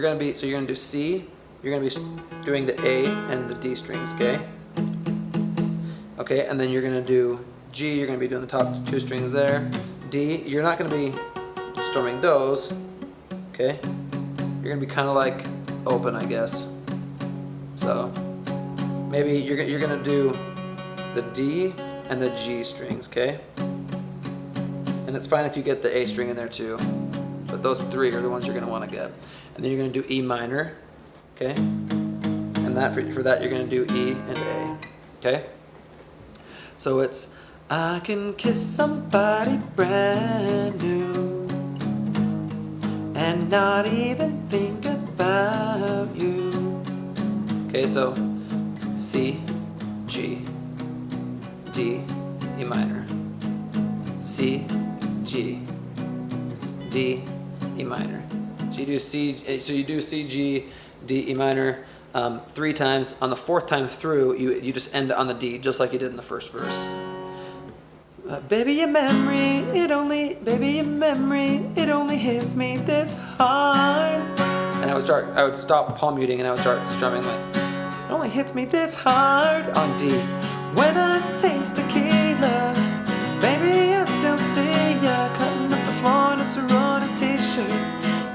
you're gonna do C, you're gonna be doing the A and the D strings, okay? Okay, and then you're gonna do G, you're gonna be doing the top 2 strings there. D, you're not gonna be strumming those, okay? You're gonna be kind of like open, I guess. So maybe you're gonna do the D and the G strings, okay? And it's fine if you get the A string in there too, but those 3 are the ones you're gonna want to get. And then you're gonna do E minor, okay? And that for that you're gonna do E and A, okay? So it's I can kiss somebody brand new and not even think about you. Okay, so C, G, D, E minor, C, G, D, E minor. So you do C, G, D, E minor 3 times. On the 4th time through, you just end on the D, just like you did in the first verse. Baby, your memory, it only hits me this hard. And I would stop palm muting and I would start strumming like, it only hits me this hard on D. When I taste tequila, baby, I still see ya cutting up the floor in a sorority t-shirt,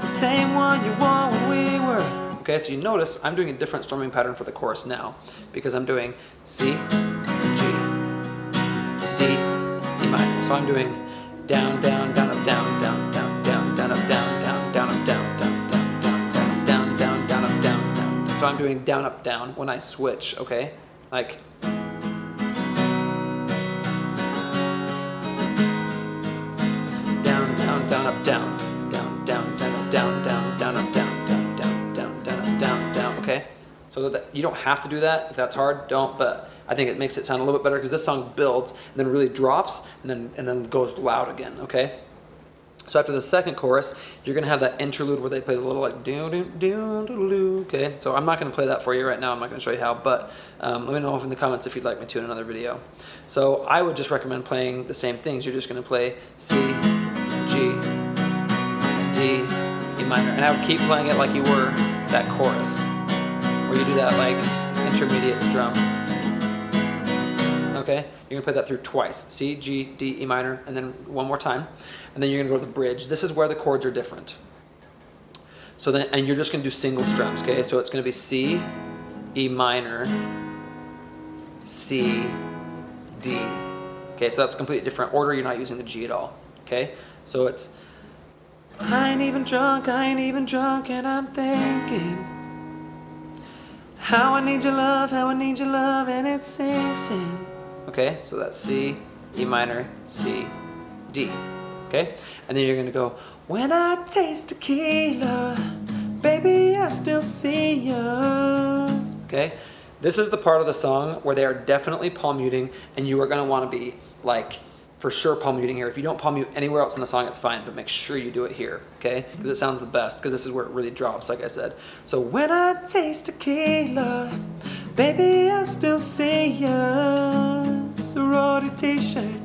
the same one you wore when we were. Okay, so you notice I'm doing a different strumming pattern for the chorus now because I'm doing C, G, D, E minor. So I'm doing down, down, down, up, down, down, down, down, down, up, down, down, down, up, down, down, down, down, down, down, down, up, down, down. So I'm doing down, up, down when I switch, okay? Like down, down, down, up, down, down, down, down, up, down, down, down, up, down, down, down, down, down, up, down, down, okay? So that you don't have to do that. If that's hard, don't, but I think it makes it sound a little bit better because this song builds and then really drops and then goes loud again, okay? So after the second chorus, you're gonna have that interlude where they play the little like do do do do do. Okay, so I'm not gonna play that for you right now. I'm not gonna show you how, but let me know in the comments if you'd like me to in another video. So I would just recommend playing the same things. You're just gonna play C, G, D, E minor, and I would keep playing it like you were that chorus, where you do that like intermediate strum. Okay, you're gonna play that through twice. C, G, D, E minor, and then one more time. And then you're gonna go to the bridge. This is where the chords are different. So then, and you're just gonna do single strums, okay? So it's gonna be C, E minor, C, D. Okay, so that's a completely different order. You're not using the G at all, okay? So it's, I ain't even drunk, and I'm thinking how I need your love, and it sinks in. Okay, so that's C, E minor, C, D. Okay, and then you're gonna go, when I taste tequila, baby, I still see ya. Okay, this is the part of the song where they are definitely palm muting, and you are gonna wanna be like, for sure palm muting here. If you don't palm mute anywhere else in the song, it's fine, but make sure you do it here, okay? Because it sounds the best, because this is where it really drops, like I said. So when I taste tequila, baby, I still see ya. Sorority t-shirt,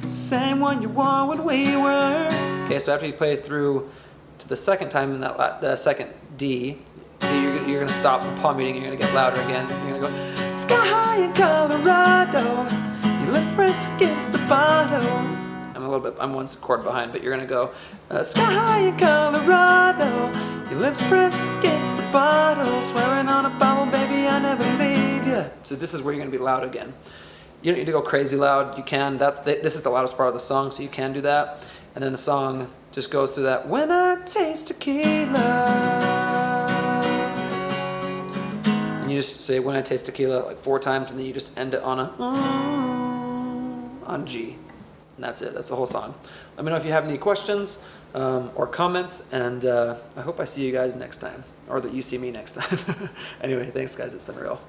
same one you wore when we were. Okay, so after you play through to the second time in that the second D, you're gonna stop from palm muting. You're gonna get louder again. You're gonna go sky high in Colorado, your lips pressed against the bottle. I'm one chord behind, but you're gonna go sky high in Colorado, your lips pressed against the bottle, swearing on a Bible, baby, I never leave you. So this is where you're gonna be loud again. You don't need to go crazy loud. You can. This is the loudest part of the song, so you can do that. And then the song just goes through that. When I taste tequila, and you just say when I taste tequila like 4 times, and then you just end it on on G, and that's it. That's the whole song. Let me know if you have any questions or comments, and I hope I see you guys next time, or that you see me next time. Anyway, thanks guys. It's been real.